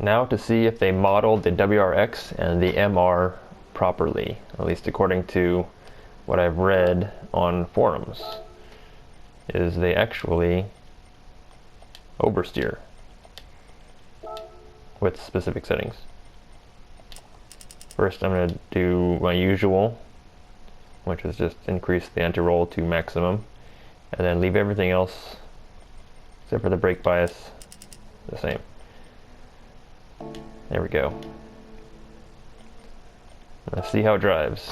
Now to see if they modeled the WRX and the MR properly, at least according to what I've read on forums, is they actually oversteer with specific settings. First I'm going to do my usual, which is just increase the anti-roll to maximum, and then leave everything else, except for the brake bias, the same. There we go. Let's see how it drives.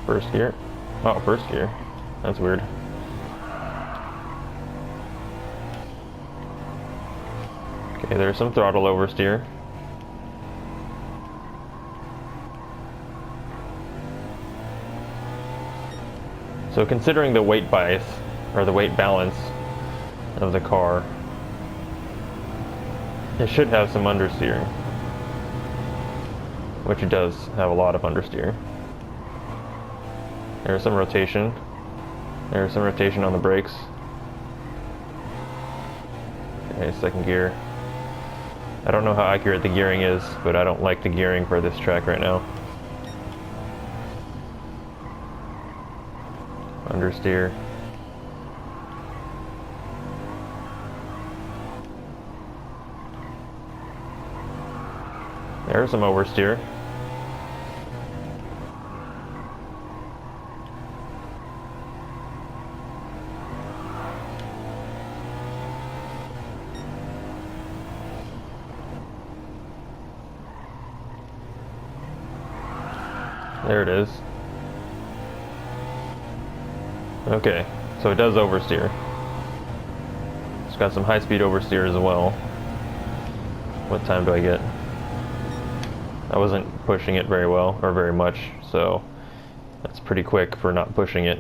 First gear. Oh, first gear. That's weird. Okay, there's some throttle oversteer. So considering the weight bias, or the weight balance of the car, it should have some understeer. Which it does have a lot of understeer. There's some rotation. There's some rotation on the brakes. Okay, second gear. I don't know how accurate the gearing is, but I don't like the gearing for this track right now. Understeer. There's some oversteer. There it is. Okay, so it does oversteer. It's got some high-speed oversteer as well. What time do I get? I wasn't pushing it very well, or very much, so that's pretty quick for not pushing it.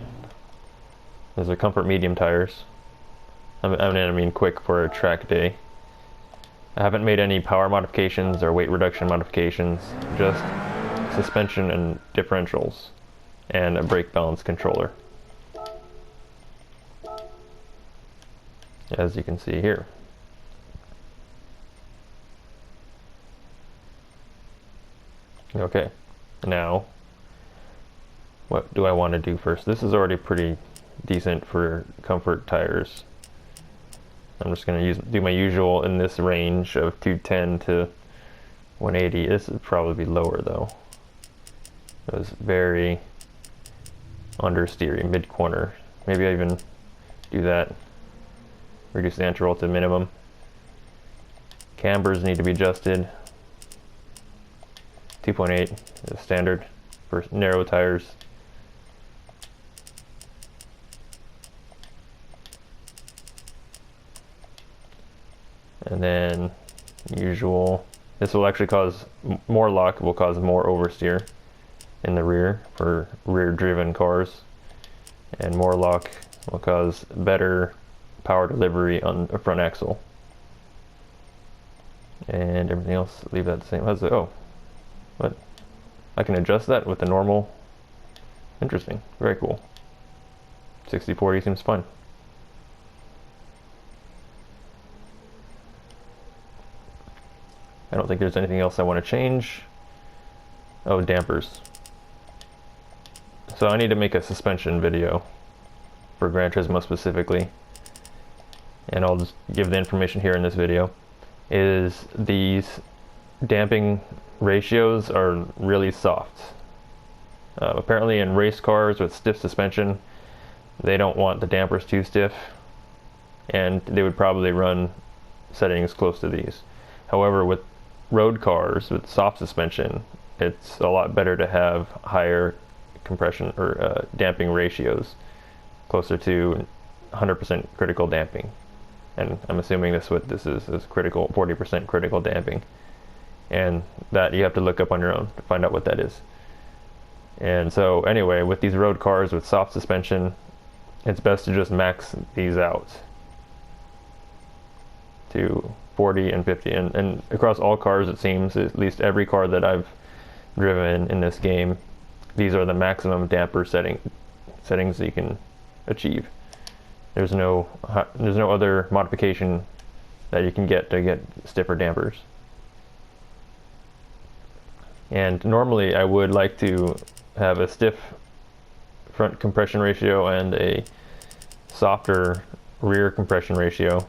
Those are comfort medium tires. I mean quick for a track day. I haven't made any power modifications or weight reduction modifications, just suspension and differentials, and a brake balance controller, as you can see here. Okay, now what do I want to do first? This is already pretty decent for comfort tires. I'm just going to do my usual in this range of 210 to 180. This would probably be lower though. It was very understeery, mid-corner. Maybe I even do that. Reduce the anti-roll to minimum. Cambers need to be adjusted. 2.8 is standard for narrow tires. And then usual. This will actually cause more lock, will cause more oversteer in the rear for rear-driven cars, and more lock will cause better power delivery on a front axle. And everything else, leave that the same. How's it? Oh, what? I can adjust that with the normal. Interesting. Very cool. 60/40 seems fun. I don't think there's anything else I want to change. Oh, dampers. So I need to make a suspension video for Gran Turismo specifically, and I'll just give the information here in this video. Is these damping ratios are really soft. Apparently in race cars with stiff suspension, they don't want the dampers too stiff, and they would probably run settings close to these. However, with road cars with soft suspension, it's a lot better to have higher compression or damping ratios, closer to 100% critical damping. And I'm assuming this is critical, 40% critical damping. And that you have to look up on your own to find out what that is. And so anyway, with these road cars with soft suspension, it's best to just max these out to 40 and 50, and across all cars, it seems, at least every car that I've driven in this game, these are the maximum damper settings that you can achieve. There's no other modification that you can get to get stiffer dampers. And normally I would like to have a stiff front compression ratio and a softer rear compression ratio,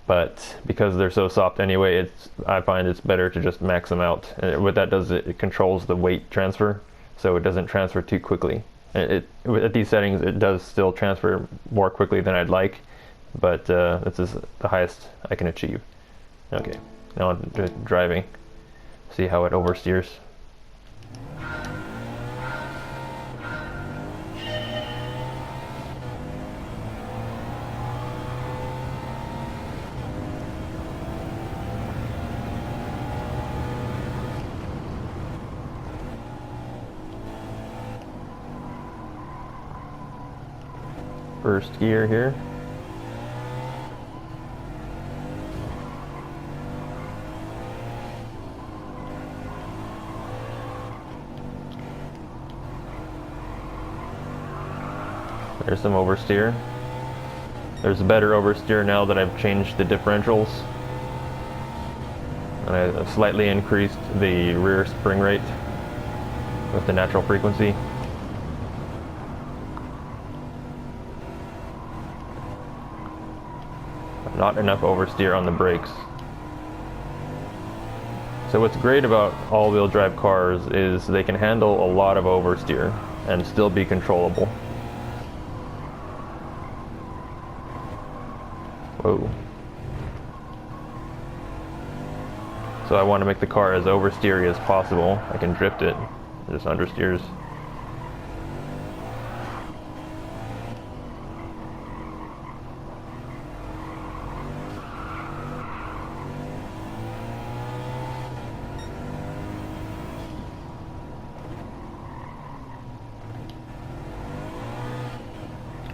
but because they're so soft anyway, I find it's better to just max them out. And what that does, it controls the weight transfer, so it doesn't transfer too quickly. At these settings, it does still transfer more quickly than I'd like, but this is the highest I can achieve. Okay, now on to driving. See how it oversteers. First gear here. There's some oversteer. There's a better oversteer now that I've changed the differentials. And I slightly increased the rear spring rate with the natural frequency. Not enough oversteer on the brakes. So what's great about all-wheel drive cars is they can handle a lot of oversteer and still be controllable. Whoa. So I want to make the car as oversteery as possible. I can drift it. It just understeers.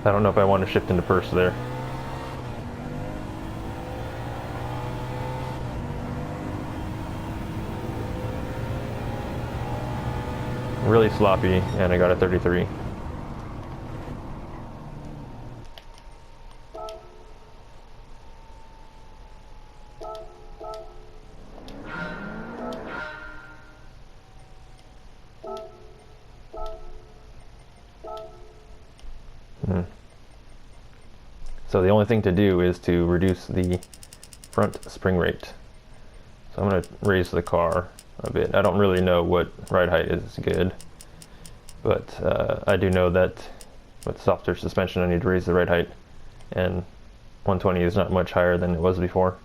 I don't know if I want to shift into first there. Really sloppy, and I got a 33. So the only thing to do is to reduce the front spring rate. So I'm going to raise the car a bit. I don't really know what ride height is good, but I do know that with softer suspension I need to raise the ride height, and 120 is not much higher than it was before.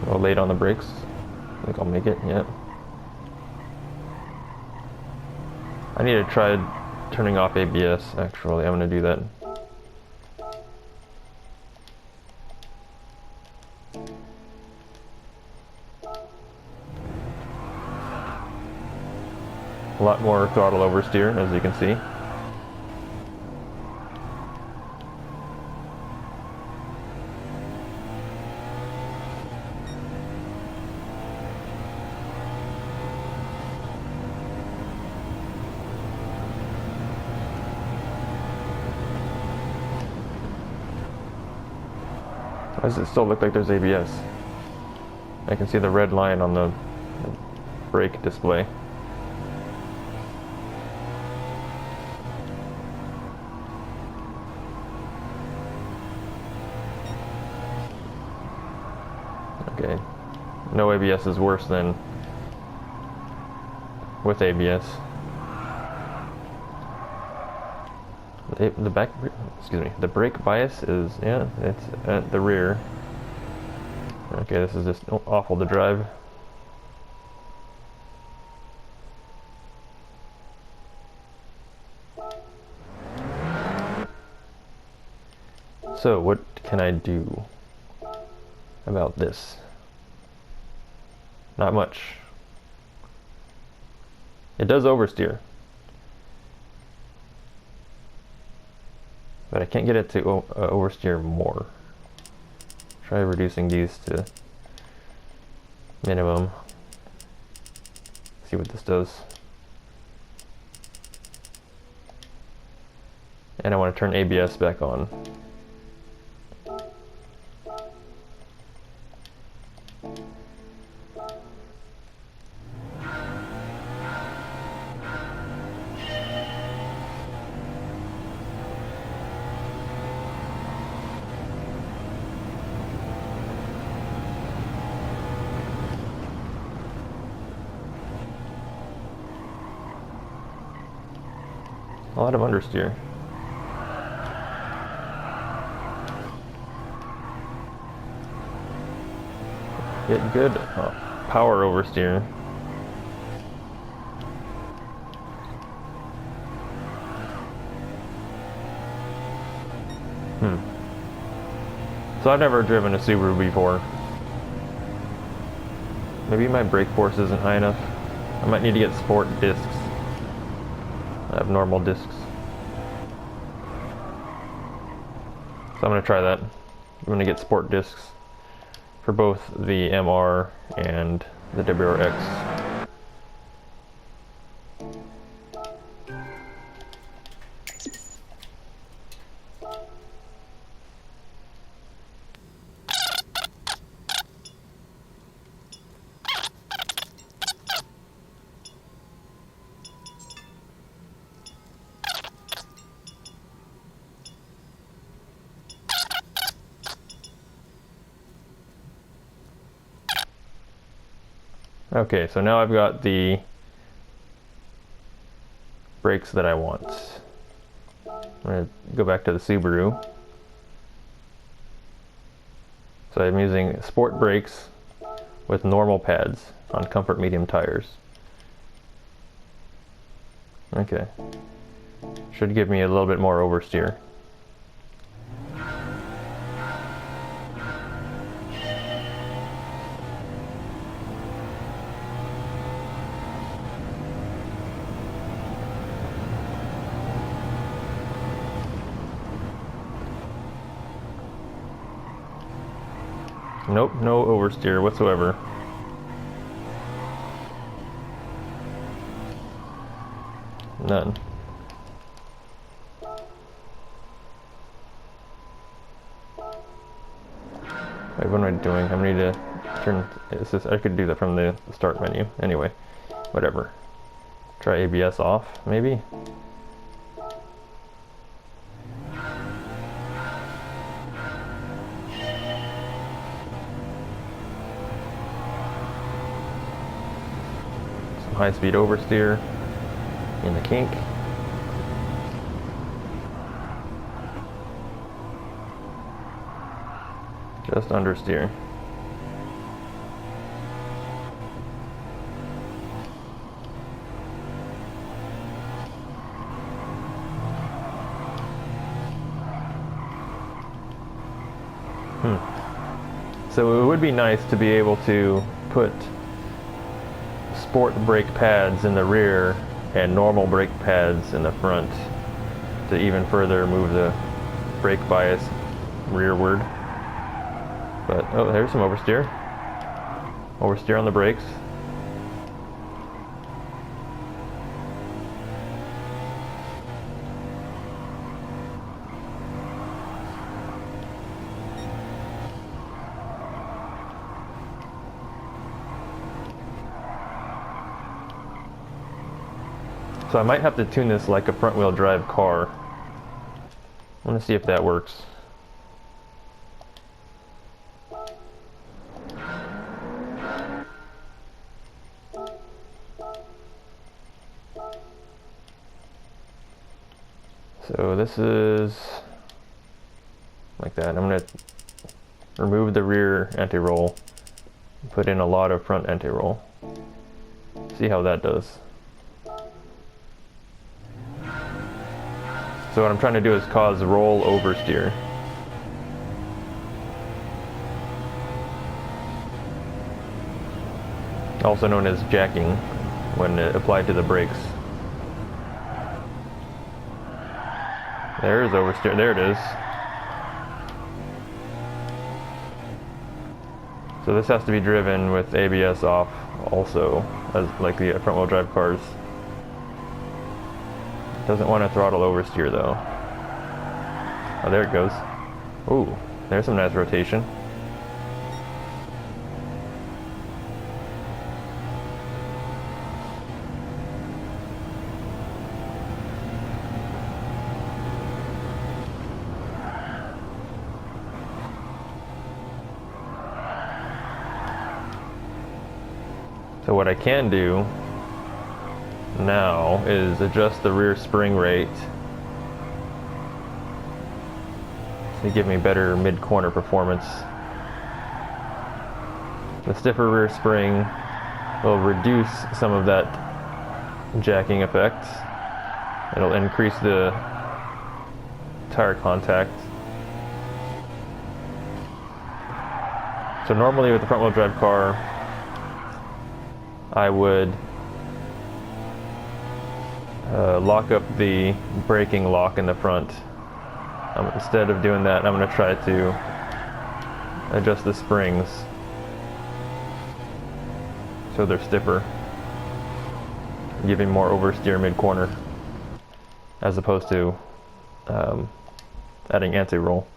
A little late on the brakes. I think I'll make it, yeah. I need to try turning off ABS, actually. I'm going to do that. A lot more throttle oversteer, as you can see. Why does it still look like there's ABS? I can see the red line on the brake display. Okay, no ABS is worse than with ABS. The brake bias is, yeah, it's at the rear. Okay, this is just awful to drive. So what can I do about this? Not much. It does oversteer, but I can't get it to oversteer more. Try reducing these to minimum. See what this does. And I want to turn ABS back on. A lot of understeer. Get good power oversteer. So I've never driven a Subaru before. Maybe my brake force isn't high enough. I might need to get sport discs. I have normal discs. So I'm going to try that. I'm going to get sport discs for both the MR and the WRX. Okay, so now I've got the brakes that I want. I'm going to go back to the Subaru. So I'm using sport brakes with normal pads on comfort medium tires. Okay. Should give me a little bit more oversteer. Nope, no oversteer whatsoever. None. Wait, what am I doing? I need to turn this. I could do that from the start menu. Anyway, whatever. Try ABS off, maybe? High-speed oversteer in the kink. Just understeer. So it would be nice to be able to put sport brake pads in the rear and normal brake pads in the front to even further move the brake bias rearward. But oh, there's some oversteer. Oversteer on the brakes. So I might have to tune this like a front-wheel drive car. I want to see if that works. So this is like that. I'm going to remove the rear anti-roll, put in a lot of front anti-roll. See how that does. So what I'm trying to do is cause roll oversteer. also known as jacking when applied to the brakes. There's oversteer, there it is. So this has to be driven with ABS off also, as like the front wheel drive cars. Doesn't want to throttle oversteer though. Oh, there it goes. Ooh, there's some nice rotation. So what I can do now is adjust the rear spring rate to give me better mid-corner performance. The stiffer rear spring will reduce some of that jacking effect. It'll increase the tire contact. So normally with the front wheel drive car, I would lock up the braking lock in the front. Instead of doing that, I'm going to try to adjust the springs so they're stiffer, giving more oversteer mid-corner, as opposed to adding anti-roll.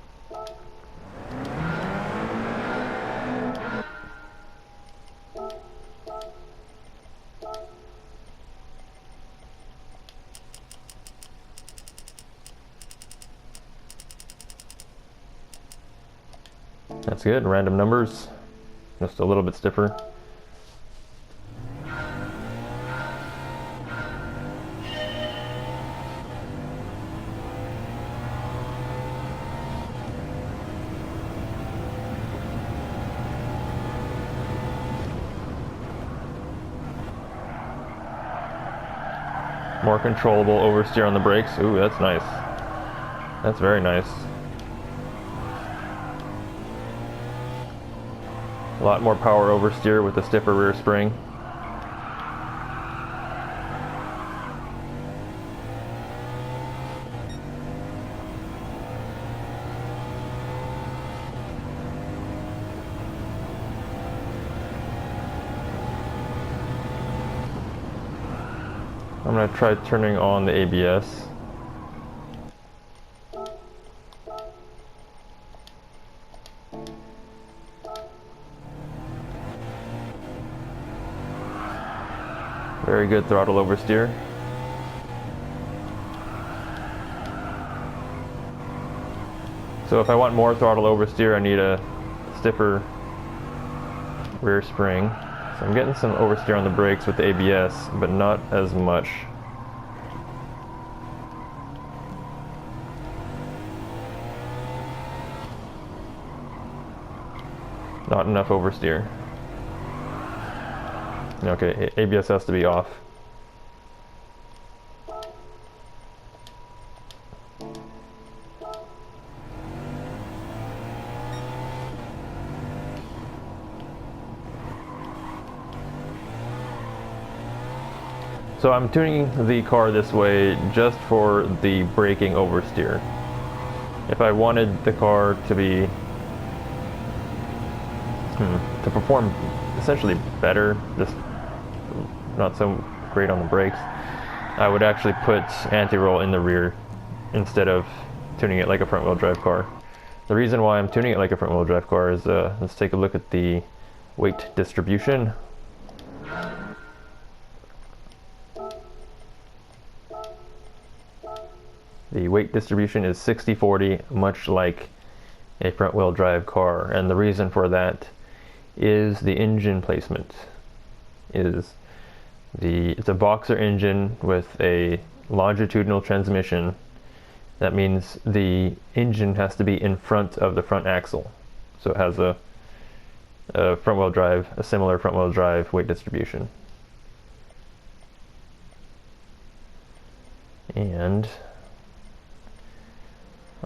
That's good. Random numbers, just a little bit stiffer. More controllable oversteer on the brakes. Ooh, that's nice. That's very nice. A lot more power oversteer with the stiffer rear spring. I'm going to try turning on the ABS. Very good throttle oversteer. So if I want more throttle oversteer, I need a stiffer rear spring. So I'm getting some oversteer on the brakes with the ABS, but not as much. Not enough oversteer. Okay, ABS has to be off. So I'm tuning the car this way just for the braking oversteer. If I wanted the car to be to perform essentially better, just not so great on the brakes, I would actually put anti-roll in the rear instead of tuning it like a front wheel drive car. The reason why I'm tuning it like a front wheel drive car is, let's take a look at the weight distribution. The weight distribution is 60-40, much like a front wheel drive car, and the reason for that is the engine placement. It's a boxer engine with a longitudinal transmission. That means the engine has to be in front of the front axle. So it has a front wheel drive, a similar front wheel drive weight distribution. And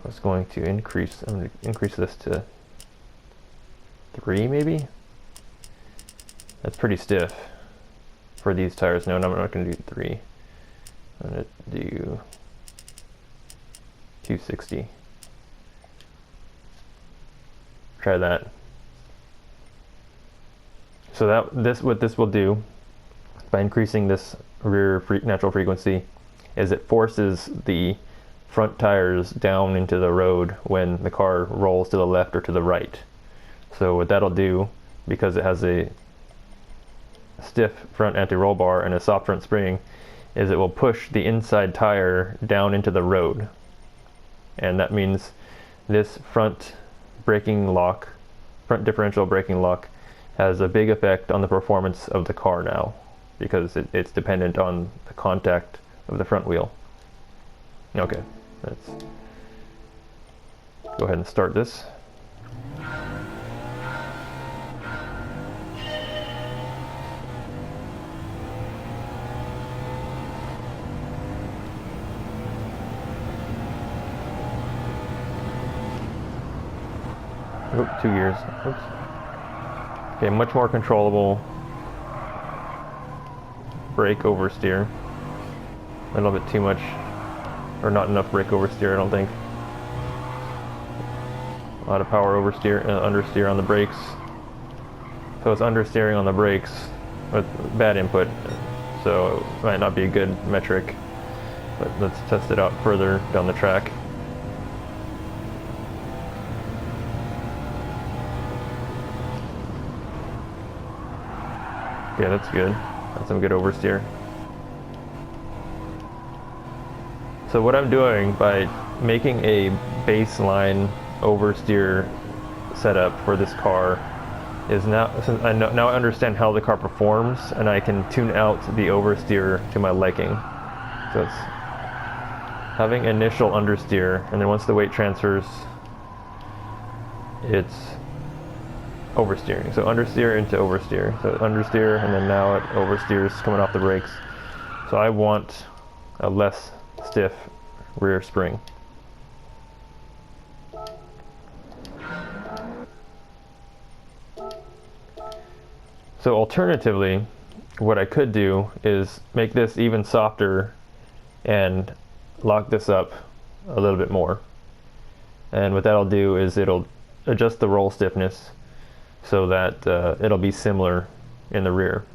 I was going to I'm going to increase this to 3 maybe? That's pretty stiff for these tires. No, I'm not going to do 3. I'm going to do 260. Try that. So what this will do by increasing this rear natural frequency is it forces the front tires down into the road when the car rolls to the left or to the right. So what that'll do, because it has a stiff front anti-roll bar and a soft front spring, is it will push the inside tire down into the road. And that means this front differential braking lock has a big effect on the performance of the car now, because it's dependent on the contact of the front wheel. Okay, let's go ahead and start this. Oop, 2 gears. Oops. Okay, much more controllable brake oversteer. A little bit too much, or not enough brake oversteer, I don't think. A lot of power oversteer, understeer on the brakes. So it's understeering on the brakes with bad input, so it might not be a good metric. But let's test it out further down the track. Yeah, that's good. That's some good oversteer. So what I'm doing by making a baseline oversteer setup for this car is now, since now I understand how the car performs, and I can tune out the oversteer to my liking. So it's having initial understeer, and then once the weight transfers, it's oversteering. So understeer into oversteer. So understeer, and then now it oversteers coming off the brakes. So I want a less stiff rear spring. So alternatively, what I could do is make this even softer and lock this up a little bit more. And what that'll do is it'll adjust the roll stiffness so that it'll be similar in the rear.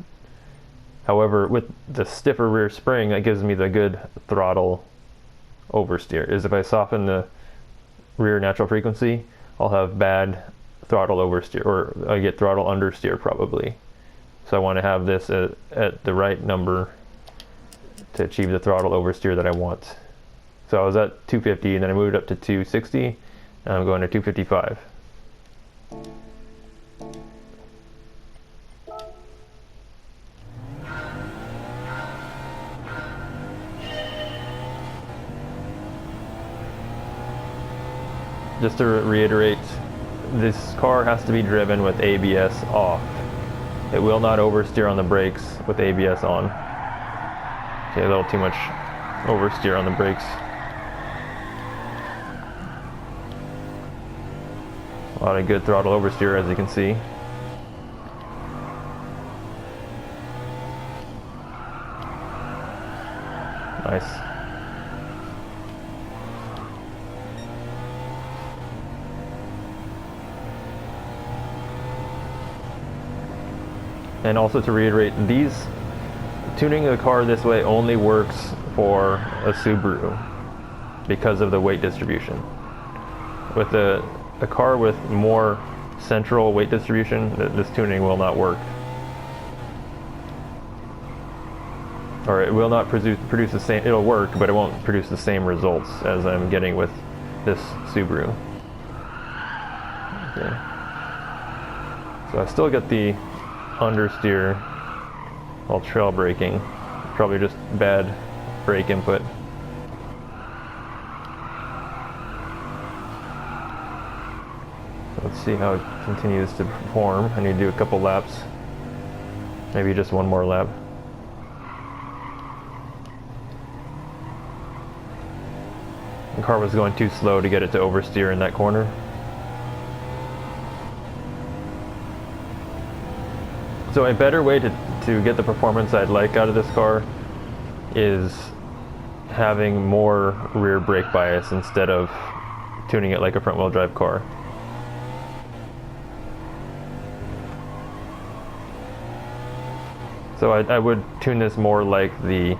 However, with the stiffer rear spring, that gives me the good throttle oversteer. Is if I soften the rear natural frequency, I'll have bad throttle oversteer, or I get throttle understeer probably. So I want to have this at the right number to achieve the throttle oversteer that I want. So I was at 250, and then I moved up to 260, and I'm going to 255. Just to reiterate, this car has to be driven with ABS off. It will not oversteer on the brakes with ABS on. Okay, a little too much oversteer on the brakes. A lot of good throttle oversteer, as you can see. Nice. And also to reiterate, tuning the car this way only works for a Subaru because of the weight distribution. With a car with more central weight distribution, this tuning will not work. Or it will not produce the same, it'll work, but it won't produce the same results as I'm getting with this Subaru. Okay. So I still get the understeer while trail braking. Probably just bad brake input. Let's see how it continues to perform. I need to do a couple laps. Maybe just one more lap. The car was going too slow to get it to oversteer in that corner. So a better way to get the performance I'd like out of this car is having more rear brake bias instead of tuning it like a front wheel drive car. So I would tune this more like the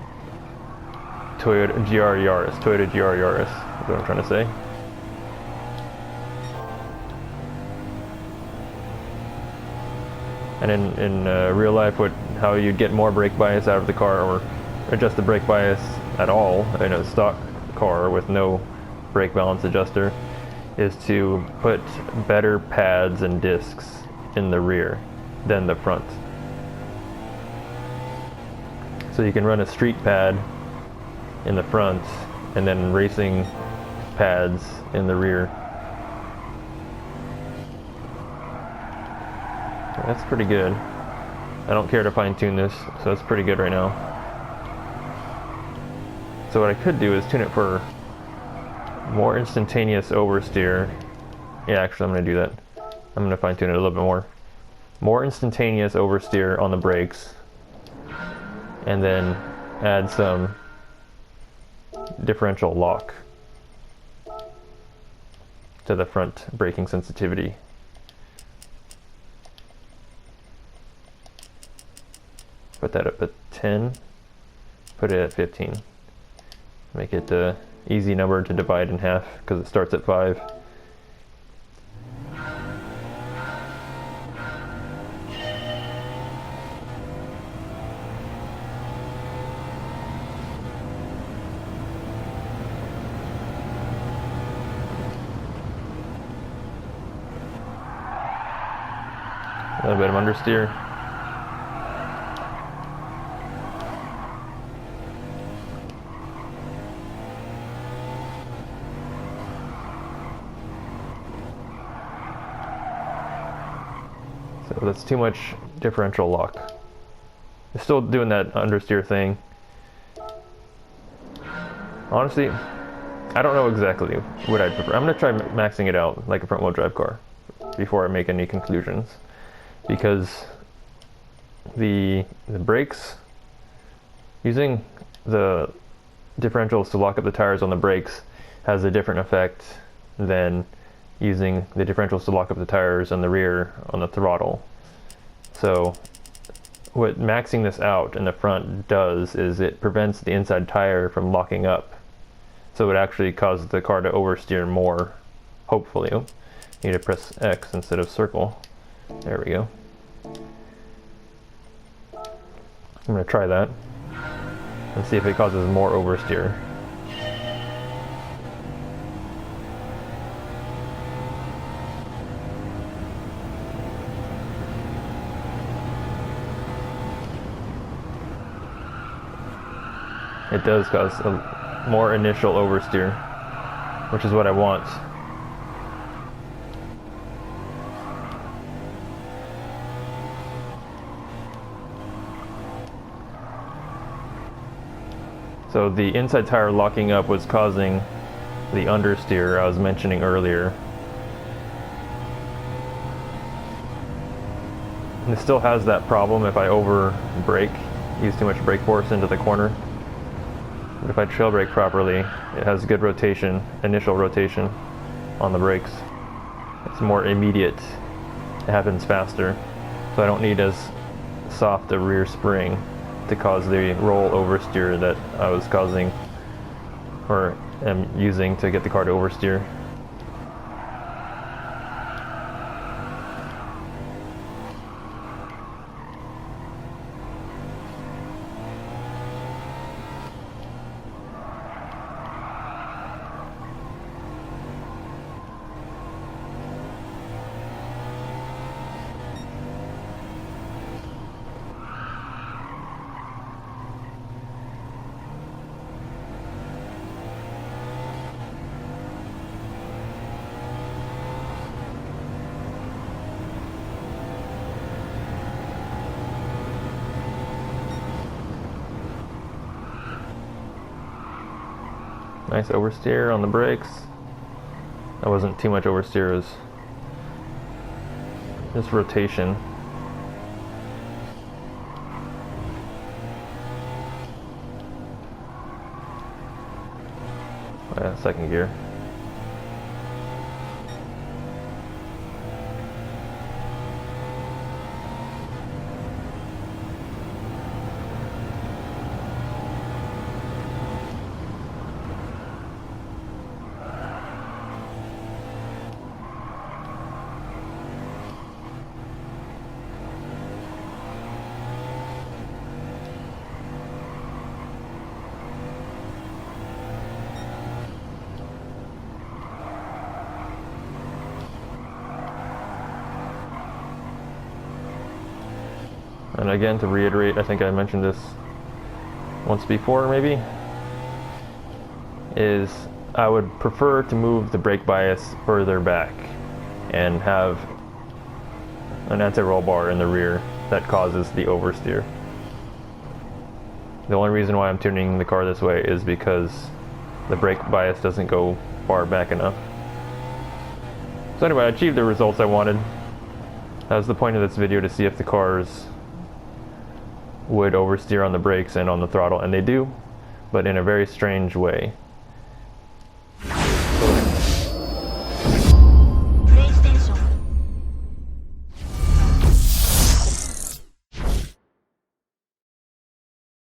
Toyota GR Yaris, is what I'm trying to say. And in real life, how you'd get more brake bias out of the car, or adjust the brake bias at all in a stock car with no brake balance adjuster, is to put better pads and discs in the rear than the front. So you can run a street pad in the front and then racing pads in the rear. That's pretty good. I don't care to fine tune this, so it's pretty good right now. So what I could do is tune it for more instantaneous oversteer. Yeah, actually I'm going to do that. I'm going to fine tune it a little bit more. More instantaneous oversteer on the brakes, and then add some differential lock to the front braking sensitivity. Put that up at 10, put it at 15. Make it an easy number to divide in half because it starts at 5. A little bit of understeer. So that's too much differential lock. It's still doing that understeer thing. Honestly, I don't know exactly what I'd prefer. I'm going to try maxing it out like a front wheel drive car before I make any conclusions. Because the brakes, using the differentials to lock up the tires on the brakes has a different effect than using the differentials to lock up the tires on the rear on the throttle. So what maxing this out in the front does is it prevents the inside tire from locking up. So it actually causes the car to oversteer more, hopefully. Oh, you need to press X instead of circle. There we go. I'm going to try that and see if it causes more oversteer. It does cause a more initial oversteer, which is what I want. So the inside tire locking up was causing the understeer I was mentioning earlier. And it still has that problem if I over brake, use too much brake force into the corner. But if I trail brake properly, it has good rotation, initial rotation on the brakes. It's more immediate, it happens faster. So I don't need as soft a rear spring to cause the roll oversteer that I was causing, or am using to get the car to oversteer. Nice oversteer on the brakes. That wasn't too much oversteer, it was just rotation. second gear. And again, to reiterate, I think I mentioned this once before maybe, is I would prefer to move the brake bias further back and have an anti-roll bar in the rear that causes the oversteer. The only reason why I'm tuning the car this way is because the brake bias doesn't go far back enough. So anyway, I achieved the results I wanted. That was the point of this video, to see if the cars would oversteer on the brakes and on the throttle, and they do, but in a very strange way.